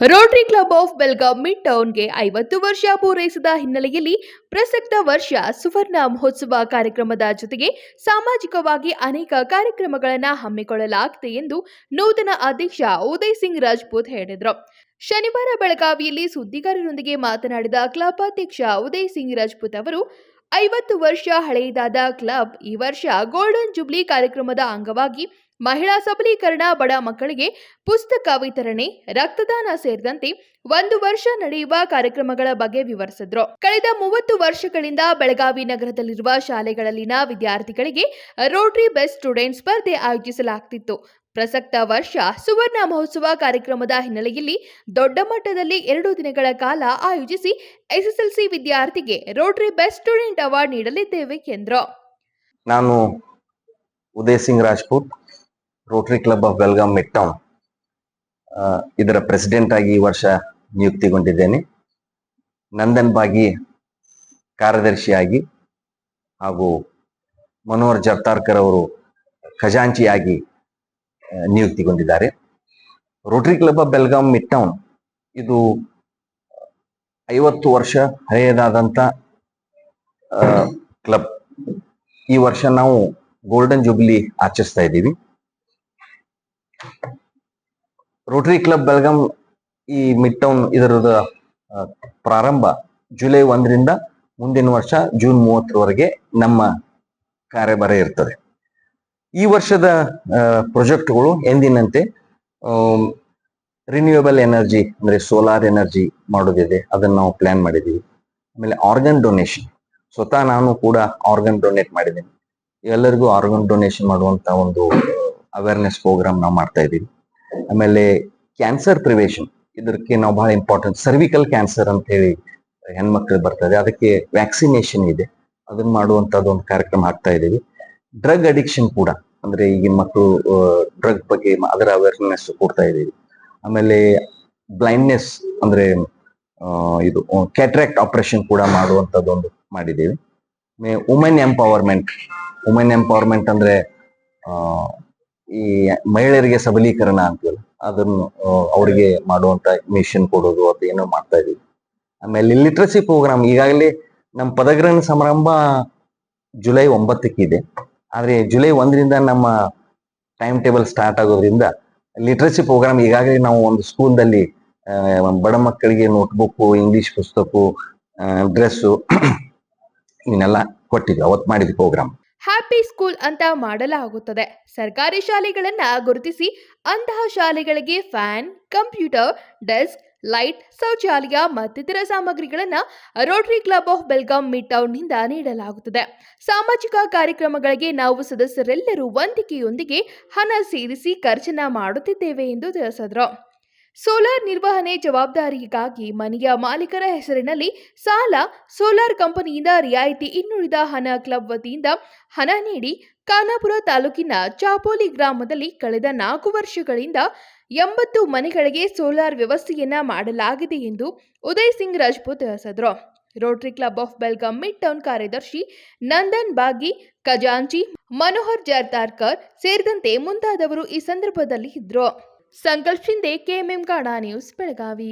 Rotary Club of Belgaum Mid ಟೌನ್ಗೆ 50 ವರ್ಷ ಪೂರೈಸಿದ ಹಿನ್ನೆಲೆಯಲ್ಲಿ ಪ್ರಸಕ್ತ ವರ್ಷ ಸುವರ್ಣ ಮಹೋತ್ಸವ ಕಾರ್ಯಕ್ರಮದ ಜೊತೆಗೆ ಸಾಮಾಜಿಕವಾಗಿ ಅನೇಕ ಕಾರ್ಯಕ್ರಮಗಳನ್ನು ಹಮ್ಮಿಕೊಳ್ಳಲಾಗಿದೆ ಎಂದು ನೂತನ ಅಧ್ಯಕ್ಷ ಉದಯ್ ಸಿಂಗ್ ರಾಜ್ಪೂತ್ ಹೇಳಿದರು. ಶನಿವಾರ ಬೆಳಗಾವಿಯಲ್ಲಿ ಸುದ್ದಿಗಾರರೊಂದಿಗೆ ಮಾತನಾಡಿದ ಕ್ಲಬ್ ಅಧ್ಯಕ್ಷ ಉದಯ್ ಸಿಂಗ್ ರಾಜ್ಪೂತ್ ಅವರು 50 ವರ್ಷ ಹಳೆಯದಾದ ಕ್ಲಬ್ ಈ ವರ್ಷ ಗೋಲ್ಡನ್ ಜುಬ್ಲಿ ಕಾರ್ಯಕ್ರಮದ ಅಂಗವಾಗಿ ಮಹಿಳಾ ಸಬಲೀಕರಣ, ಬಡ ಮಕ್ಕಳಿಗೆ ಪುಸ್ತಕ ವಿತರಣೆ, ರಕ್ತದಾನ ಸೇರಿದಂತೆ 1 ವರ್ಷ ನಡೆಯುವ ಕಾರ್ಯಕ್ರಮಗಳ ಬಗ್ಗೆ ವಿವರಿಸಿದ್ರು. ಕಳೆದ 30 ವರ್ಷಗಳಿಂದ ಬೆಳಗಾವಿ ನಗರದಲ್ಲಿರುವ ಶಾಲೆಗಳಲ್ಲಿನ ವಿದ್ಯಾರ್ಥಿಗಳಿಗೆ ರೋಟರಿ ಬೆಸ್ಟ್ ಸ್ಟೂಡೆಂಟ್ ಸ್ಪರ್ಧೆ ಆಯೋಜಿಸಲಾಗುತ್ತಿತ್ತು. ಪ್ರಸಕ್ತ ವರ್ಷ ಸುವರ್ಣ ಮಹೋತ್ಸವ ಕಾರ್ಯಕ್ರಮದ ಹಿನ್ನೆಲೆಯಲ್ಲಿ ದೊಡ್ಡ ಮಟ್ಟದಲ್ಲಿ 2 ದಿನಗಳ ಕಾಲ ಆಯೋಜಿಸಿ ಎಸ್ಎಸ್ಎಲ್ಸಿ ವಿದ್ಯಾರ್ಥಿಗೆ ರೋಟರಿ ಬೆಸ್ಟ್ ಸ್ಟೂಡೆಂಟ್ ಅವಾರ್ಡ್ ನೀಡಲಿದ್ದೇವೆ ಎಂದರು. ನಾನು Uday Singh Rajput, Rotary Club of Belgaum Mid town ಇದರ ಪ್ರೆಸಿಡೆಂಟ್ ಆಗಿ ಈ ವರ್ಷ ನಿಯುಕ್ತಿಗೊಂಡಿದ್ದೇನೆ. ನಂದನ್ ಬಾಗಿ ಕಾರ್ಯದರ್ಶಿಯಾಗಿ ಹಾಗೂ ಮನೋಹರ್ ಜರ್ತಾರ್ಕರ್ ಅವರು ಖಜಾಂಚಿಯಾಗಿ ನಿಯುಕ್ತಿಗೊಂಡಿದ್ದಾರೆ. Rotary Club of Belgaum Mid Town ಇದು 50 ವರ್ಷ ಹಳೆಯದಾದಂತ ಕ್ಲಬ್. ಈ ವರ್ಷ ನಾವು ಗೋಲ್ಡನ್ ಜುಬ್ಲಿ ಆಚರಿಸ್ತಾ ಇದ್ದೀವಿ. ರೋಟರಿ ಕ್ಲಬ್ ಬೆಳಗಾಂ ಈ ಮಿಡ್ ಟೌನ್ ಇದರದ ಪ್ರಾರಂಭ ಜುಲೈ 1ರಿಂದ ಮುಂದಿನ ವರ್ಷ ಜೂನ್ 30ರವರೆಗೆ ನಮ್ಮ ಕಾರ್ಯಭಾರ ಇರ್ತದೆ. ಈ ವರ್ಷದ ಪ್ರಾಜೆಕ್ಟ್ಗಳು ಎಂದಿನಂತೆ ರಿನ್ಯೂಯಬಲ್ ಎನರ್ಜಿ ಅಂದ್ರೆ ಸೋಲಾರ್ ಎನರ್ಜಿ ಮಾಡೋದಿದೆ, ಅದನ್ನ ನಾವು ಪ್ಲಾನ್ ಮಾಡಿದ್ದೀವಿ. ಆಮೇಲೆ ಆರ್ಗನ್ ಡೊನೇಷನ್, ಸ್ವತಃ ನಾನು ಕೂಡ ಆರ್ಗನ್ ಡೊನೇಟ್ ಮಾಡಿದ್ದೀನಿ. ಎಲ್ಲರಿಗೂ ಆರ್ಗನ್ ಡೊನೇಷನ್ ಮಾಡುವಂತ ಒಂದು ಅವೇರ್ನೆಸ್ ಪ್ರೋಗ್ರಾಮ್ ನಾವು ಮಾಡ್ತಾ ಇದ್ದೀವಿ. ಆಮೇಲೆ ಕ್ಯಾನ್ಸರ್ ಪ್ರಿವೆನ್ಷನ್, ಇದಕ್ಕೆ ನಾವು ಬಹಳ ಇಂಪಾರ್ಟೆಂಟ್. ಸರ್ವಿಕಲ್ ಕ್ಯಾನ್ಸರ್ ಅಂತ ಹೇಳಿ ಹೆಣ್ಮಕ್ಳು ಬರ್ತದೆ, ಅದಕ್ಕೆ ವ್ಯಾಕ್ಸಿನೇಷನ್ ಇದೆ, ಅದನ್ನ ಮಾಡುವಂತದ್ದು ಒಂದು ಕಾರ್ಯಕ್ರಮ ಹಾಕ್ತಾ ಇದ್ದೀವಿ. ಡ್ರಗ್ ಅಡಿಕ್ಷನ್ ಕೂಡ, ಅಂದ್ರೆ ಈಗಿನ ಮಕ್ಕಳು ಡ್ರಗ್ ಬಗ್ಗೆ ಅದರ ಅವೇರ್ನೆಸ್ ಕೊಡ್ತಾ ಇದ್ದೀವಿ. ಆಮೇಲೆ ಬ್ಲೈಂಡ್ನೆಸ್ ಅಂದ್ರೆ ಇದು ಕ್ಯಾಟ್ರಾಕ್ಟ್ ಆಪರೇಷನ್ ಕೂಡ ಮಾಡುವಂತದ್ದೊಂದು ಮಾಡಿದ್ದೀವಿ. ವುಮೆನ್ ಎಂಪವರ್ಮೆಂಟ್ ಅಂದ್ರೆ ಈ ಮಹಿಳೆಯರಿಗೆ ಸಬಲೀಕರಣ ಅಂತೀವಲ್ಲ, ಅದನ್ನು ಅವರಿಗೆ ಮಾಡುವಂತ ಮಿಷನ್ ಕೊಡೋದು ಅದು ಏನೋ ಮಾಡ್ತಾ ಇದೀವಿ. ಆಮೇಲೆ ಲಿಟ್ರಸಿ ಪ್ರೋಗ್ರಾಮ್, ಈಗಾಗಲೇ ನಮ್ಮ ಪದಗ್ರಹಣ ಸಮಾರಂಭ ಜುಲೈ 9ಕ್ಕೆ ಇದೆ. ಆದ್ರೆ ಜುಲೈ 1ರಿಂದ ನಮ್ಮ ಟೈಮ್ ಟೇಬಲ್ ಸ್ಟಾರ್ಟ್ ಆಗೋದ್ರಿಂದ ಲಿಟ್ರಸಿ ಪ್ರೋಗ್ರಾಮ್ ಈಗಾಗಲೇ ನಾವು ಒಂದು ಸ್ಕೂಲ್ದಲ್ಲಿ ಬಡ ಮಕ್ಕಳಿಗೆ ನೋಟ್ಬುಕ್, ಇಂಗ್ಲಿಷ್ ಪುಸ್ತಕ, ಡ್ರೆಸ್ಸು ಇವನ್ನೆಲ್ಲ ಕೊಟ್ಟಿದ್ವಿ, ಅವತ್ತು ಮಾಡಿದ್ವಿ ಪ್ರೋಗ್ರಾಮ್. ಹ್ಯಾಪಿ ಸ್ಕೂಲ್ ಅಂತ ಮಾಡಲಾಗುತ್ತದೆ. ಸರ್ಕಾರಿ ಶಾಲೆಗಳನ್ನ ಗುರುತಿಸಿ ಅಂತಹ ಶಾಲೆಗಳಿಗೆ ಫ್ಯಾನ್, ಕಂಪ್ಯೂಟರ್, ಡೆಸ್ಕ್, ಲೈಟ್, ಶೌಚಾಲಯ ಮತ್ತಿತರ ಸಾಮಗ್ರಿಗಳನ್ನು Rotary Club of Belgaum Mid town ನಿಂದ ನೀಡಲಾಗುತ್ತದೆ. ಸಾಮಾಜಿಕ ಕಾರ್ಯಕ್ರಮಗಳಿಗೆ ನಾವು ಸದಸ್ಯರೆಲ್ಲರೂ ವಂತಿಕೆಯೊಂದಿಗೆ ಹಣ ಸೇರಿಸಿ ಖರ್ಚನ್ನ ಮಾಡುತ್ತಿದ್ದೇವೆ ಎಂದು ತಿಳಿಸಿದರು. ಸೋಲಾರ್ ನಿರ್ವಹಣೆ ಜವಾಬ್ದಾರಿಗಾಗಿ ಮನೆಯ ಮಾಲೀಕರ ಹೆಸರಿನಲ್ಲಿ ಸಾಲ, ಸೋಲಾರ್ ಕಂಪನಿಯಿಂದ ರಿಯಾಯಿತಿ, ಇನ್ನುಳಿದ ಹಣ ಕ್ಲಬ್ ವತಿಯಿಂದ ಹಣ ನೀಡಿ ಖಾನಾಪುರ ತಾಲೂಕಿನ ಚಾಪೋಲಿ ಗ್ರಾಮದಲ್ಲಿ ಕಳೆದ 4 ವರ್ಷಗಳಿಂದ 80 ಮನೆಗಳಿಗೆ ಸೋಲಾರ್ ವ್ಯವಸ್ಥೆಯನ್ನ ಮಾಡಲಾಗಿದೆ ಎಂದು ಉದಯ್ ಸಿಂಗ್ ರಾಜ್ಪೂತ್ ತಿಳಿಸಿದರು. Rotary Club of Belgaum Mid town ಕಾರ್ಯದರ್ಶಿ ನಂದನ್ ಬಾಗಿ, ಖಜಾಂಚಿ ಮನೋಹರ್ ಜರ್ತಾರ್ಕರ್ ಸೇರಿದಂತೆ ಮುಂತಾದವರು ಈ ಸಂದರ್ಭದಲ್ಲಿ ಇದ್ದರು. ಸಂಕಲ್ಪ ಶಿಂದೆ, KMM ಕನ್ನಡ ನ್ಯೂಸ್, ಬೆಳಗಾವಿ.